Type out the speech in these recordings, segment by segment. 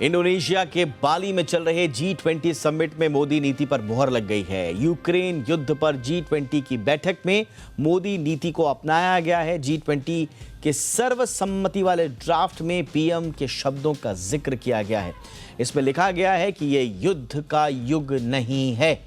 Indonesia के बाली में चल रहे G20 समिट में मोदी नीति पर मुहर लग गई है। यूक्रेन युद्ध पर G20 की बैठक में मोदी नीति को अपनाया गया है। G20 के सर्वसम्मति वाले ड्राफ्ट में पीएम के शब्दों का जिक्र किया गया है। इसमें लिखा गया है कि यह युद्ध का युग नहीं है।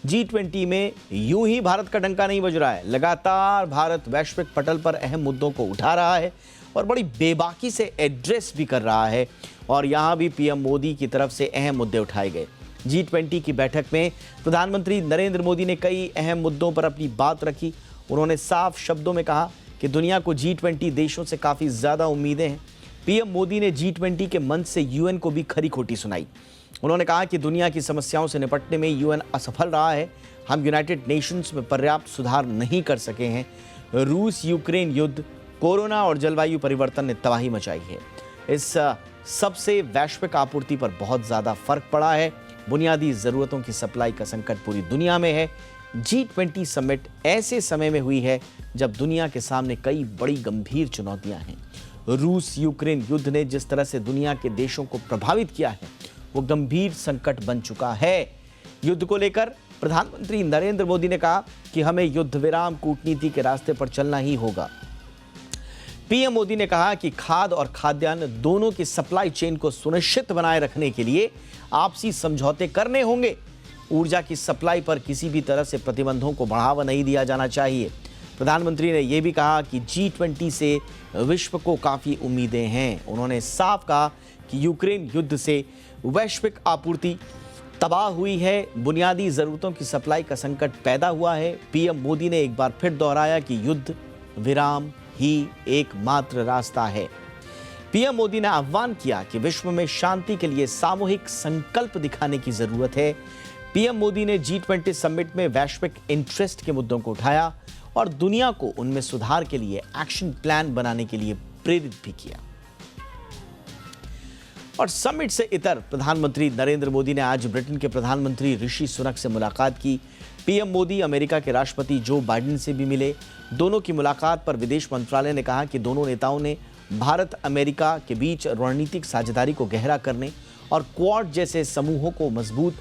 G20 में यूं ही भारत का डंका नहीं बज रहा है। लगातार भारत वैश्विक पटल पर अहम मुद्दों को उठा रहा है और बड़ी बेबाकी से एड्रेस भी कर रहा है। और यहां भी पीएम मोदी की तरफ से अहम मुद्दे उठाए गए। G20 की बैठक में प्रधानमंत्री नरेंद्र मोदी ने कई अहम मुद्दों पर अपनी बात रखी। उन्होंने साफ शब्दों में कहा कि दुनिया को G20 देशों से काफ़ी ज़्यादा उम्मीदें हैं। पीएम मोदी ने G20 के मंच से यूएन को भी खरी खोटी सुनाई। उन्होंने कहा कि दुनिया की समस्याओं से निपटने में यूएन असफल रहा है। हम यूनाइटेड नेशंस में पर्याप्त सुधार नहीं कर सके हैं। रूस यूक्रेन युद्ध, कोरोना और जलवायु परिवर्तन ने तबाही मचाई है। इस सबसे वैश्विक आपूर्ति पर बहुत ज़्यादा फर्क पड़ा है। बुनियादी ज़रूरतों की सप्लाई का संकट पूरी दुनिया में है। G20 समिट ऐसे समय में हुई है जब दुनिया के सामने कई बड़ी गंभीर चुनौतियां हैं। रूस यूक्रेन युद्ध ने जिस तरह से दुनिया के देशों को प्रभावित किया है, वो गंभीर संकट बन चुका है। युद्ध को लेकर प्रधानमंत्री नरेंद्र मोदी ने कहा कि हमें युद्ध विराम कूटनीति के रास्ते पर चलना ही होगा। पीएम मोदी ने कहा कि खाद्य और खाद्यान्न दोनों की सप्लाई चेन को सुनिश्चित बनाए रखने के लिए आपसी समझौते करने होंगे। ऊर्जा की सप्लाई पर किसी भी तरह से प्रतिबंधों को बढ़ावा नहीं दिया जाना चाहिए। प्रधानमंत्री ने यह भी कहा कि G20 से विश्व को काफ़ी उम्मीदें हैं। उन्होंने साफ कहा कि यूक्रेन युद्ध से वैश्विक आपूर्ति तबाह हुई है, बुनियादी ज़रूरतों की सप्लाई का संकट पैदा हुआ है। पीएम मोदी ने एक बार फिर दोहराया कि युद्ध विराम ही एकमात्र रास्ता है। पीएम मोदी ने आह्वान किया कि विश्व में शांति के लिए सामूहिक संकल्प दिखाने की जरूरत है। पीएम मोदी ने G20 समिट में वैश्विक इंटरेस्ट के मुद्दों को उठाया और दुनिया को उनमें सुधार के लिए एक्शन प्लान बनाने के लिए प्रेरित भी किया। और समिट से इतर प्रधानमंत्री नरेंद्र मोदी ने आज ब्रिटेन के प्रधानमंत्री ऋषि सुनक से मुलाकात की। पीएम मोदी अमेरिका के राष्ट्रपति जो बाइडेन से भी मिले। दोनों की मुलाकात पर विदेश मंत्रालय ने कहा कि दोनों नेताओं ने भारत अमेरिका के बीच रणनीतिक साझेदारी को गहरा करने और क्वाड जैसे समूहों को मजबूत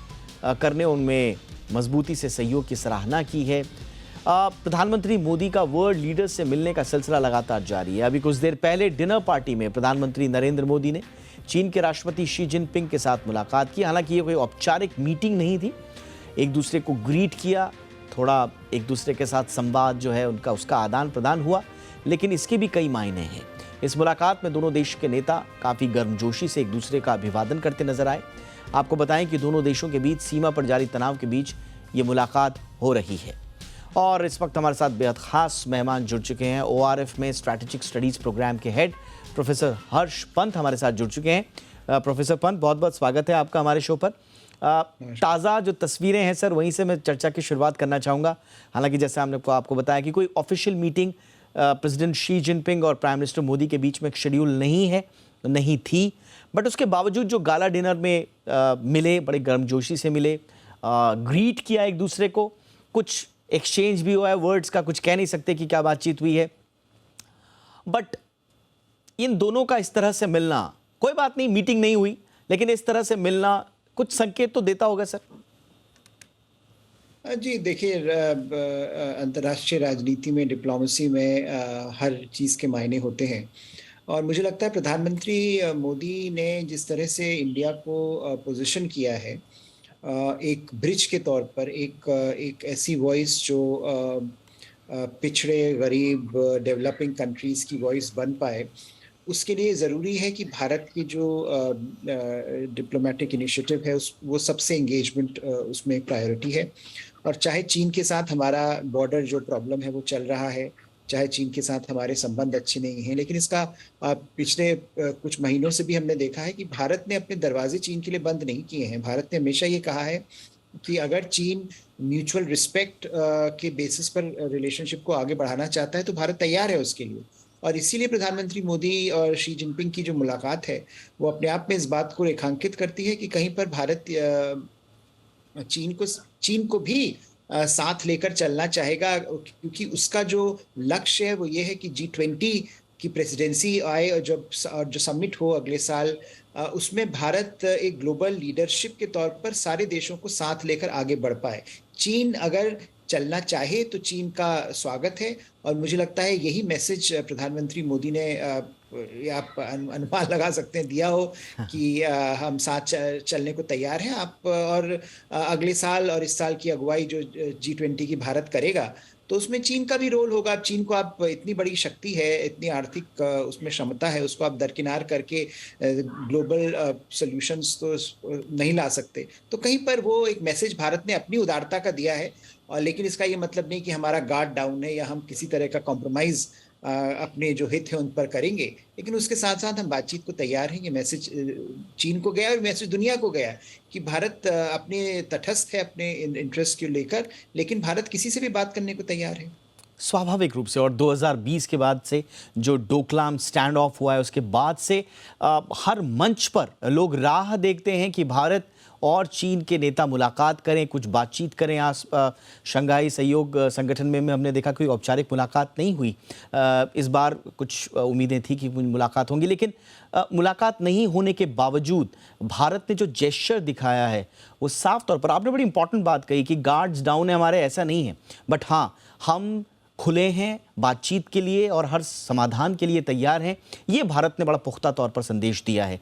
करने उनमें मजबूती से सहयोग की सराहना की है। प्रधानमंत्री मोदी का वर्ल्ड लीडर्स से मिलने का सिलसिला लगातार जारी है। अभी कुछ देर पहले डिनर पार्टी में प्रधानमंत्री नरेंद्र मोदी ने चीन के राष्ट्रपति शी जिनपिंग के साथ मुलाकात की। हालांकि ये कोई औपचारिक मीटिंग नहीं थी। एक दूसरे को ग्रीट किया, थोड़ा एक दूसरे के साथ संवाद जो है उनका उसका आदान प्रदान हुआ, लेकिन इसके भी कई मायने हैं। इस मुलाकात में दोनों देश के नेता काफ़ी गर्मजोशी से एक दूसरे का अभिवादन करते नजर आए। आपको बताएं कि दोनों देशों के बीच सीमा पर जारी तनाव के बीच ये मुलाकात हो रही है। और इस वक्त हमारे साथ बेहद खास मेहमान जुड़ चुके हैं। ORF में स्ट्रैटेजिक स्टडीज़ प्रोग्राम के हेड प्रोफेसर हर्ष पंत हमारे साथ जुड़ चुके हैं। प्रोफेसर पंत, बहुत बहुत स्वागत है आपका हमारे शो पर। ताज़ा जो तस्वीरें हैं सर, वहीं से मैं चर्चा की शुरुआत करना चाहूँगा। हालांकि जैसे हमने आपको बताया कि कोई official meeting president Xi Jinping और प्राइम मिनिस्टर मोदी के बीच में एक शेड्यूल नहीं थी, बट उसके बावजूद जो गाला डिनर में मिले, बड़े गर्मजोशी से मिले, ग्रीट किया एक दूसरे को, कुछ एक्सचेंज भी हुआ है वर्ड्स का, कुछ कह नहीं सकते कि क्या बातचीत हुई है। बट इन दोनों का इस तरह से मिलना, कोई बात नहीं मीटिंग नहीं हुई, लेकिन इस तरह से मिलना कुछ संकेत तो देता होगा सर। जी देखिए, अंतर्राष्ट्रीय राजनीति में, डिप्लोमेसी में हर चीज़ के मायने होते हैं और मुझे लगता है प्रधानमंत्री मोदी ने जिस तरह से इंडिया को पोजीशन किया है एक ब्रिज के तौर पर, एक ऐसी वॉइस जो पिछड़े, गरीब, डेवलपिंग कंट्रीज़ की वॉइस बन पाए, उसके लिए ज़रूरी है कि भारत की जो डिप्लोमेटिक इनिशिएटिव है वो सबसे एंगेजमेंट उसमें एक प्रायोरिटी है। और चाहे चीन के साथ हमारा बॉर्डर जो प्रॉब्लम है वो चल रहा है, चाहे चीन के साथ हमारे संबंध अच्छे नहीं हैं, लेकिन इसका पिछले कुछ महीनों से भी हमने देखा है कि भारत ने अपने दरवाजे चीन के लिए बंद नहीं किए हैं। भारत ने हमेशा ये कहा है कि अगर चीन म्यूचुअल रिस्पेक्ट के बेसिस पर रिलेशनशिप को आगे बढ़ाना चाहता है तो भारत तैयार है उसके लिए। और इसीलिए प्रधानमंत्री मोदी और शी जिनपिंग की जो मुलाकात है वो अपने आप में इस बात को रेखांकित करती है कि कहीं पर भारत चीन को भी साथ लेकर चलना चाहेगा, क्योंकि उसका जो लक्ष्य है वो ये है कि G20 कि प्रेसिडेंसी आए और जो समिट हो अगले साल, उसमें भारत एक ग्लोबल लीडरशिप के तौर पर सारे देशों को साथ लेकर आगे बढ़ पाए। चीन अगर चलना चाहे तो चीन का स्वागत है, और मुझे लगता है यही मैसेज प्रधानमंत्री मोदी ने, आप अनुमान लगा सकते हैं, दिया हो कि हम साथ चलने को तैयार हैं आप, और अगले साल और इस साल की अगुवाई जो G20 की भारत करेगा, तो उसमें चीन का भी रोल होगा। अब चीन को आप, इतनी बड़ी शक्ति है, इतनी आर्थिक उसमें क्षमता है, उसको आप दरकिनार करके ग्लोबल सॉल्यूशंस तो नहीं ला सकते। तो कहीं पर वो एक मैसेज भारत ने अपनी उदारता का दिया है, और लेकिन इसका ये मतलब नहीं कि हमारा गार्ड डाउन है या हम किसी तरह का कॉम्प्रोमाइज अपने जो हित है उन पर करेंगे, लेकिन उसके साथ साथ हम बातचीत को तैयार हैं। ये मैसेज चीन को गया और मैसेज दुनिया को गया कि भारत अपने तटस्थ है अपने इंटरेस्ट को लेकर, लेकिन भारत किसी से भी बात करने को तैयार है। स्वाभाविक रूप से, और 2020 के बाद से जो डोकलाम स्टैंड ऑफ हुआ है उसके बाद से हर मंच पर लोग राह देखते हैं कि भारत और चीन के नेता मुलाकात करें, कुछ बातचीत करें। शंघाई सहयोग संगठन में हमने देखा कोई औपचारिक मुलाकात नहीं हुई। इस बार कुछ उम्मीदें थी कि मुलाकात होंगी, लेकिन मुलाकात नहीं होने के बावजूद भारत ने जो जेस्चर दिखाया है वो साफ तौर पर, आपने बड़ी इंपॉर्टेंट बात कही कि गार्ड्स डाउन है हमारे, ऐसा नहीं है, बट हाँ, हम खुले हैं बातचीत के लिए और हर समाधान के लिए तैयार हैं। ये भारत ने बड़ा पुख्ता तौर पर संदेश दिया है।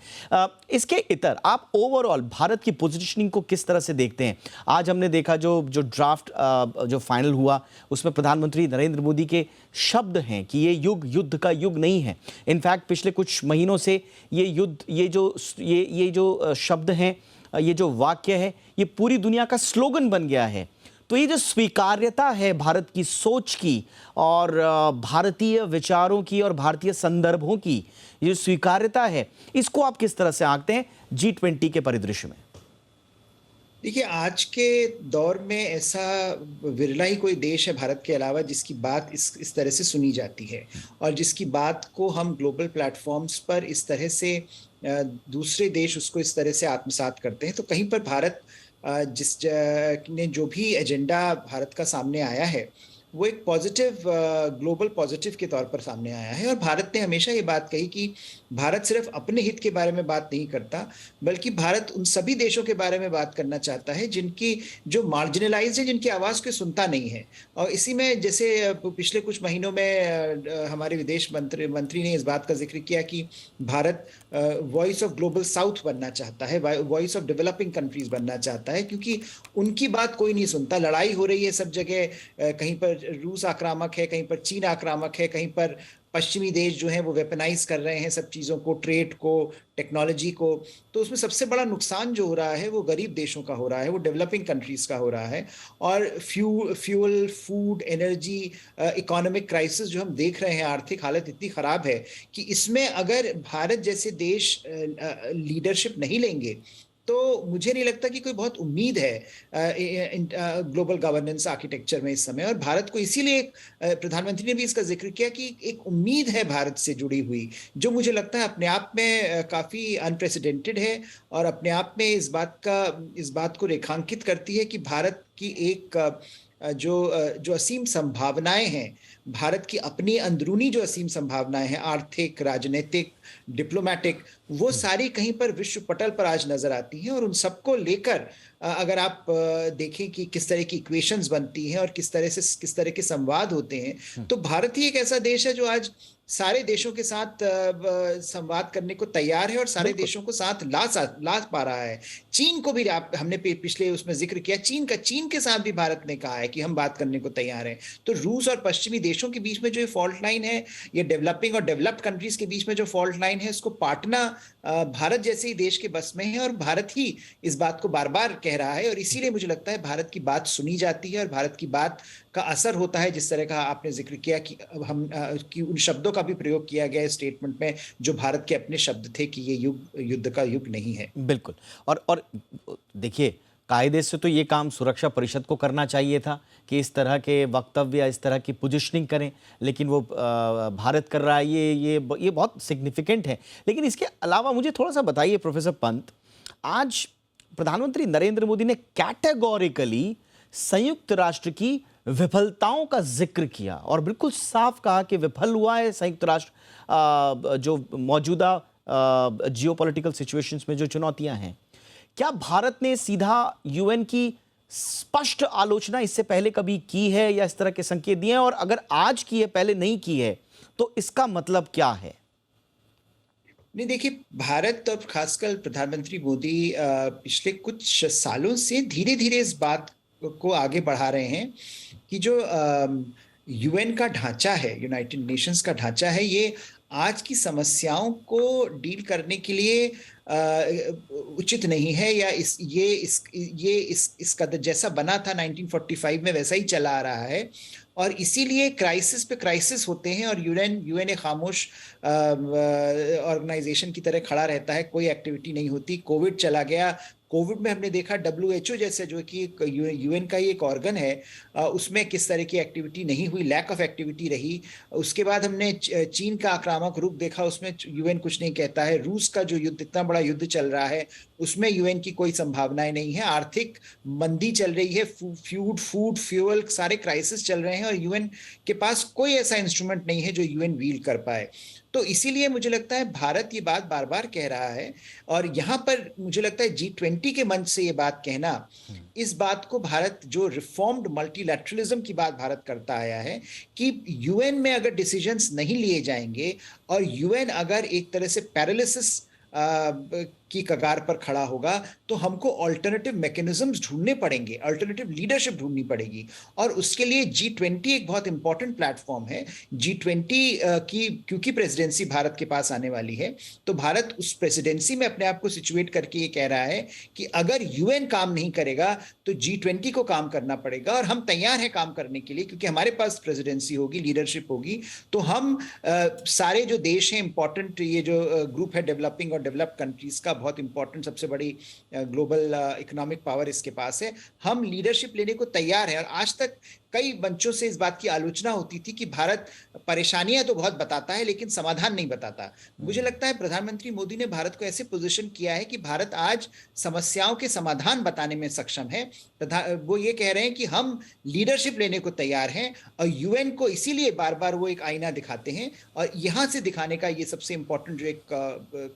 इसके इतर आप ओवरऑल भारत की पोजीशनिंग को किस तरह से देखते हैं? आज हमने देखा जो ड्राफ्ट जो फाइनल हुआ उसमें प्रधानमंत्री नरेंद्र मोदी के शब्द हैं कि ये युग युद्ध का युग नहीं है। इनफैक्ट पिछले कुछ महीनों से ये युद्ध, ये जो शब्द हैं, ये जो वाक्य है, ये पूरी दुनिया का स्लोगन बन गया है। तो ये जो स्वीकार्यता है भारत की सोच की और भारतीय विचारों की और भारतीय संदर्भों की, ये जो स्वीकार्यता है, इसको आप किस तरह से आंकते हैं G20 के परिदृश्य में? देखिए, आज के दौर में ऐसा विरला ही कोई देश है भारत के अलावा जिसकी बात इस तरह से सुनी जाती है, और जिसकी बात को हम ग्लोबल प्लेटफॉर्म्स पर इस तरह से दूसरे देश उसको इस तरह से आत्मसात करते हैं। तो कहीं पर भारत ने जो भी एजेंडा भारत का सामने आया है वो एक पॉजिटिव, ग्लोबल पॉजिटिव के तौर पर सामने आया है। और भारत ने हमेशा ये बात कही कि भारत सिर्फ अपने हित के बारे में बात नहीं करता, बल्कि भारत उन सभी देशों के बारे में बात करना चाहता है जिनकी, जो मार्जिनलाइज्ड है, जिनकी आवाज़ कोई सुनता नहीं है। और इसी में जैसे पिछले कुछ महीनों में हमारे विदेश मंत्री ने इस बात का जिक्र किया कि Bharat voice of global south बनना चाहता है, वॉइस ऑफ डेवलपिंग कंट्रीज बनना चाहता है, क्योंकि उनकी बात कोई नहीं सुनता। लड़ाई हो रही है सब जगह, कहीं पर रूस आक्रामक है, कहीं पर चीन आक्रामक है, कहीं पर पश्चिमी देश जो हैं वो वेपनाइज कर रहे हैं सब चीज़ों को, ट्रेड को, टेक्नोलॉजी को। तो उसमें सबसे बड़ा नुकसान जो हो रहा है वो गरीब देशों का हो रहा है, वो डेवलपिंग कंट्रीज का हो रहा है। और fuel, food, energy, economic crisis जो हम देख रहे हैं, आर्थिक हालत इतनी खराब है कि इसमें अगर भारत जैसे देश लीडरशिप नहीं लेंगे तो मुझे नहीं लगता कि कोई बहुत उम्मीद है ग्लोबल गवर्नेंस आर्किटेक्चर में इस समय। और भारत को इसीलिए प्रधानमंत्री ने भी इसका जिक्र किया कि एक उम्मीद है भारत से जुड़ी हुई, जो मुझे लगता है अपने आप में काफ़ी अनप्रेसिडेंटेड है, और अपने आप में इस बात को रेखांकित करती है कि भारत की एक जो असीम संभावनाएं हैं, भारत की अपनी अंदरूनी जो असीम संभावनाएं हैं, आर्थिक, राजनीतिक, डिप्लोमेटिक, वो सारी कहीं पर विश्व पटल पर आज नजर आती हैं। और उन सबको लेकर अगर आप देखें कि किस तरह की इक्वेशंस बनती हैं और किस तरह के संवाद होते हैं, तो भारत ही एक ऐसा देश है जो आज सारे देशों के साथ संवाद करने को तैयार है और सारे देशों को साथ ला पा रहा है। चीन को भी हमने पिछले उसमें जिक्र किया, चीन के साथ भी भारत ने कहा है कि हम बात करने को तैयार हैं। तो रूस और पश्चिमी देशों के बीच में जो फॉल्ट लाइन है, ये डेवलपिंग और डेवलप्ड कंट्रीज के बीच में जो फॉल्ट लाइन है, उसको पाटना भारत जैसे ही देश के बस में है, और भारत ही इस बात को बार बार कह रहा है। और इसीलिए मुझे लगता है भारत की बात सुनी जाती है और भारत की बात का असर होता है, जिस तरह का आपने जिक्र किया कि कि उन शब्दों का भी प्रयोग किया गया है स्टेटमेंट में जो भारत के अपने शब्द थे कि ये युग युद्ध का युग नहीं है। बिल्कुल। और देखिए, कायदे से तो ये काम सुरक्षा परिषद को करना चाहिए था कि इस तरह के वक्तव्य, इस तरह की पोजीशनिंग करें, लेकिन वो भारत कर रहा है। ये बहुत सिग्निफिकेंट है। लेकिन इसके अलावा मुझे थोड़ा सा बताइए प्रोफेसर पंत, आज प्रधानमंत्री नरेंद्र मोदी ने कैटेगोरिकली संयुक्त राष्ट्र की विफलताओं का जिक्र किया और बिल्कुल साफ कहा कि विफल हुआ है संयुक्त राष्ट्र जो मौजूदा जियोपॉलिटिकल सिचुएशंस में जो चुनौतियां हैं। क्या भारत ने सीधा यूएन की स्पष्ट आलोचना इससे पहले कभी की है या इस तरह के संकेत दिए हैं, और अगर आज की है पहले नहीं की है तो इसका मतलब क्या है? नहीं, देखिए, भारत और खासकर प्रधानमंत्री मोदी पिछले कुछ सालों से धीरे धीरे इस बात को आगे बढ़ा रहे हैं कि जो यूएन का ढांचा है, यूनाइटेड नेशंस का ढांचा है, ये आज की समस्याओं को डील करने के लिए उचित नहीं है, या इस कदर जैसा बना था 1945 में वैसा ही चला आ रहा है। और इसीलिए क्राइसिस पे क्राइसिस होते हैं और यूएन एक खामोश ऑर्गेनाइजेशन की तरह खड़ा रहता है, कोई एक्टिविटी नहीं होती। कोविड चला गया, कोविड में हमने देखा डब्ल्यूएचओ जैसे जो कि यूएन का ही एक ऑर्गन है, उसमें किस तरह की एक्टिविटी नहीं हुई, लैक ऑफ एक्टिविटी रही। उसके बाद हमने चीन का आक्रामक रूप देखा, उसमें यूएन कुछ नहीं कहता है। रूस का जो युद्ध, इतना बड़ा युद्ध चल रहा है, उसमें यूएन की कोई संभावनाएं नहीं है। आर्थिक मंदी चल रही है, फूड फ्यूल सारे क्राइसिस चल रहे हैं और यूएन के पास कोई ऐसा इंस्ट्रूमेंट नहीं है जो यूएन व्हील कर पाए। तो इसीलिए मुझे लगता है भारत ये बात बार बार कह रहा है, और यहाँ पर मुझे लगता है G20 के मंच से ये बात कहना, इस बात को भारत जो रिफॉर्म्ड मल्टीलैटरलिज्म की बात भारत करता आया है कि यूएन में अगर डिसीजंस नहीं लिए जाएंगे और यूएन अगर एक तरह से पैरालिसिस की कगार पर खड़ा होगा, तो हमको अल्टरनेटिव मैकेनिज्म्स ढूंढने पड़ेंगे, अल्टरनेटिव लीडरशिप ढूंढनी पड़ेगी। और उसके लिए G20 एक बहुत इंपॉर्टेंट प्लेटफॉर्म है। G20 की क्योंकि प्रेसिडेंसी भारत के पास आने वाली है, तो भारत उस प्रेसिडेंसी में अपने आप को सिचुएट करके ये कह रहा है कि अगर यूएन काम नहीं करेगा तो G20 को काम करना पड़ेगा, और हम तैयार हैं काम करने के लिए, क्योंकि हमारे पास प्रेसिडेंसी होगी, लीडरशिप होगी। तो हम सारे जो देश हैं इंपॉर्टेंट, ये जो ग्रुप है डेवलपिंग और डेवलप्ड कंट्रीज का, बहुत इंपॉर्टेंट, सबसे बड़ी ग्लोबल इकोनॉमिक पावर इसके पास है, हम लीडरशिप लेने को तैयार हैं। और आज तक कई मंचों से इस बात की आलोचना होती थी कि भारत परेशानियां तो बहुत बताता है लेकिन समाधान नहीं बताता। मुझे लगता है प्रधानमंत्री मोदी ने भारत को ऐसे पोजीशन किया है कि भारत आज समस्याओं के समाधान बताने में सक्षम है। वो ये कह रहे हैं कि हम लीडरशिप लेने को तैयार हैं, और यूएन को इसीलिए बार बार वो एक आईना दिखाते हैं। और यहां से दिखाने का ये सबसे इंपॉर्टेंट जो एक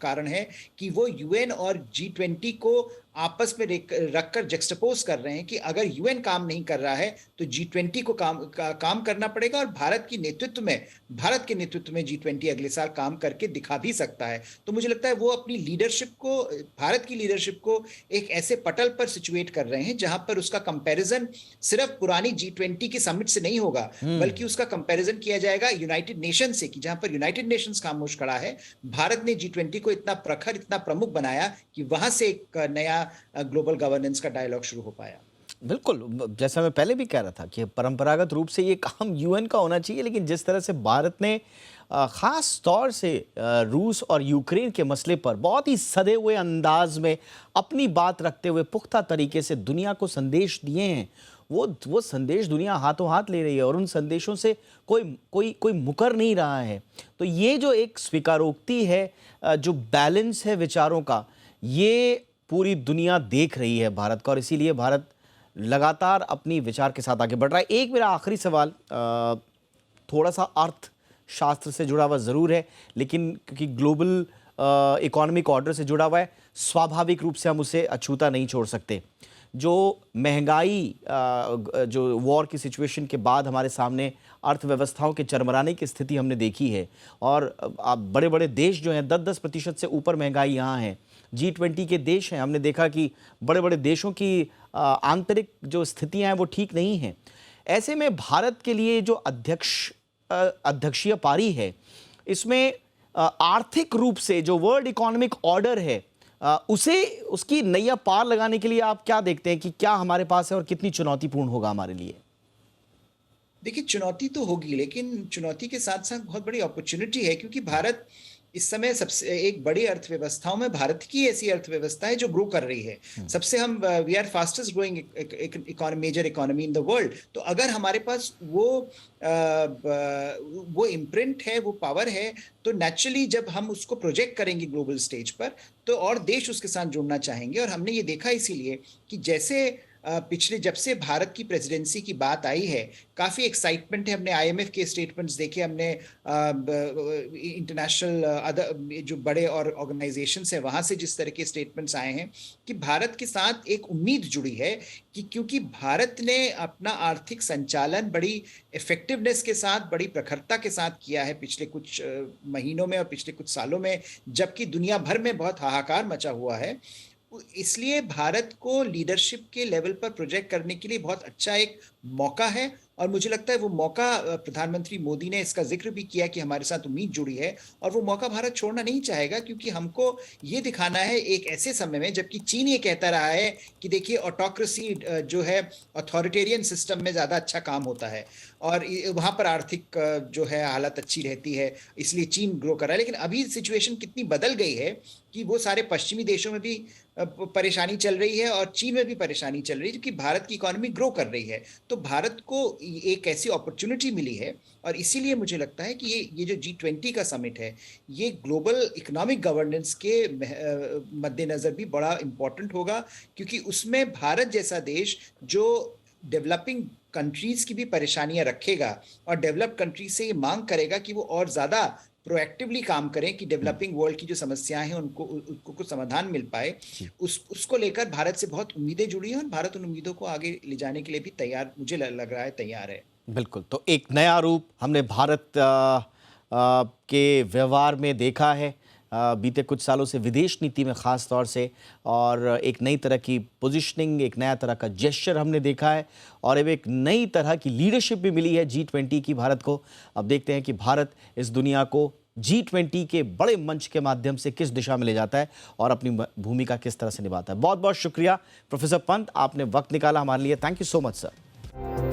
कारण है कि वो यूएन और G20 को आपस में रखकर जक्सटपोज कर रहे हैं कि अगर यूएन काम नहीं कर रहा है तो G20 को काम करना पड़ेगा, और भारत के नेतृत्व में G20 अगले साल काम करके दिखा भी सकता है। तो मुझे लगता है वो अपनी लीडरशिप को, भारत की लीडरशिप को एक ऐसे पटल पर सिचुएट कर रहे हैं जहां पर उसका कंपैरिजन सिर्फ पुरानी G20 के समिट से नहीं होगा, बल्कि उसका कंपैरिजन किया जाएगा यूनाइटेड नेशन से, कि जहां पर यूनाइटेड नेशंस खामोश खड़ा है, भारत ने G20 को इतना प्रखर, इतना प्रमुख बनाया कि वहां से एक नया ग्लोबल गवर्नेंस का डायलॉग शुरू हो पाया। बिल्कुल, जैसा मैं पहले भी कह रहा था कि परंपरागत रूप से ये काम यूएन का होना चाहिए, लेकिन जिस तरह से भारत ने खास तौर से रूस और यूक्रेन के मसले पर बहुत ही सधे हुए अंदाज में अपनी बात रखते हुए पुख्ता तरीके से दुनिया को संदेश दिए हैं, वो संदेश दुनिया हाथों हाथ ले रही है और उन संदेशों से कोई मुकर नहीं रहा है। तो ये जो एक स्वीकारोक्ति है, जो बैलेंस है विचारों का, ये पूरी दुनिया देख रही है भारत का, और इसीलिए भारत लगातार अपनी विचार के साथ आगे बढ़ रहा है। एक मेरा आखिरी सवाल थोड़ा सा अर्थशास्त्र से जुड़ा हुआ ज़रूर है, लेकिन क्योंकि ग्लोबल इकोनॉमिक ऑर्डर से जुड़ा हुआ है, स्वाभाविक रूप से हम उसे अछूता नहीं छोड़ सकते। जो महंगाई, जो वॉर की सिचुएशन के बाद हमारे सामने अर्थव्यवस्थाओं के चरमराने की स्थिति हमने देखी है, और बड़े बड़े देश जो हैं 10-10% से ऊपर महंगाई यहाँ है। G20 के देश हैं, हमने देखा कि बड़े बड़े देशों की आंतरिक जो स्थितियां हैं वो ठीक नहीं हैं। ऐसे में भारत के लिए जो अध्यक्षीय पारी है, इसमें आर्थिक रूप से जो वर्ल्ड इकोनॉमिक ऑर्डर है, उसकी नैया पार लगाने के लिए आप क्या देखते हैं कि क्या हमारे पास है और कितनी चुनौतीपूर्ण होगा हमारे लिए? देखिए, चुनौती तो होगी, लेकिन चुनौती के साथ साथ बहुत बड़ी अपॉर्चुनिटी है, क्योंकि भारत इस समय सबसे एक बड़ी अर्थव्यवस्थाओं में भारत की ऐसी अर्थव्यवस्था है जो ग्रो कर रही है। सबसे हम we are fastest growing major economy in the world. तो अगर हमारे पास वो इम्प्रिंट है, वो पावर है, तो नेचुरली जब हम उसको प्रोजेक्ट करेंगे ग्लोबल स्टेज पर, तो और देश उसके साथ जुड़ना चाहेंगे। और हमने ये देखा इसीलिए कि जैसे पिछले जब से भारत की प्रेसिडेंसी की बात आई है, काफ़ी एक्साइटमेंट है। हमने आईएमएफ के स्टेटमेंट्स देखे, हमने इंटरनेशनल अदर जो बड़े और ऑर्गेनाइजेशंस हैं वहाँ से जिस तरह के स्टेटमेंट्स आए हैं कि भारत के साथ एक उम्मीद जुड़ी है कि क्योंकि भारत ने अपना आर्थिक संचालन बड़ी इफेक्टिवनेस के साथ, बड़ी प्रखरता के साथ किया है पिछले कुछ महीनों में और पिछले कुछ सालों में, जबकि दुनिया भर में बहुत हाहाकार मचा हुआ है। इसलिए भारत को लीडरशिप के लेवल पर प्रोजेक्ट करने के लिए बहुत अच्छा एक मौका है और मुझे लगता है वो मौका प्रधानमंत्री मोदी ने इसका जिक्र भी किया कि हमारे साथ उम्मीद जुड़ी है और वो मौका भारत छोड़ना नहीं चाहेगा, क्योंकि हमको ये दिखाना है एक ऐसे समय में जबकि चीन ये कहता रहा है कि देखिए ऑटोक्रेसी जो है, अथॉरिटेरियन सिस्टम में ज़्यादा अच्छा काम होता है और वहाँ पर आर्थिक जो है हालत अच्छी रहती है, इसलिए चीन ग्रो कर रहा है। लेकिन अभी सिचुएशन कितनी बदल गई है कि वो सारे पश्चिमी देशों में भी परेशानी चल रही है और चीन में भी परेशानी चल रही है, क्योंकि भारत की इकोनॉमी ग्रो कर रही है। तो भारत को एक ऐसी अपॉर्चुनिटी मिली है और इसीलिए मुझे लगता है कि ये जो G20 का समिट है, ये ग्लोबल इकोनॉमिक गवर्नेंस के मद्देनज़र भी बड़ा इम्पोर्टेंट होगा, क्योंकि उसमें भारत जैसा देश जो डेवलपिंग कंट्रीज़ की भी परेशानियाँ रखेगा और डेवलप्ड कंट्रीज से ये मांग करेगा कि वो और ज़्यादा प्रोएक्टिवली काम करें कि डेवलपिंग वर्ल्ड की जो समस्याएं हैं उनको कुछ समाधान मिल पाए। उसको लेकर भारत से बहुत उम्मीदें जुड़ी हैं और भारत उन उम्मीदों को आगे ले जाने के लिए भी तैयार, मुझे लग रहा है तैयार है। बिल्कुल, तो एक नया रूप हमने भारत के व्यवहार में देखा है बीते कुछ सालों से, विदेश नीति में ख़ास तौर से, और एक नई तरह की पोजीशनिंग, एक नया तरह का जेस्चर हमने देखा है और अब एक नई तरह की लीडरशिप भी मिली है G20 की भारत को। अब देखते हैं कि भारत इस दुनिया को G20 के बड़े मंच के माध्यम से किस दिशा में ले जाता है और अपनी भूमिका किस तरह से निभाता है। बहुत बहुत शुक्रिया प्रोफेसर पंत, आपने वक्त निकाला हमारे लिए। Thank you so much sir.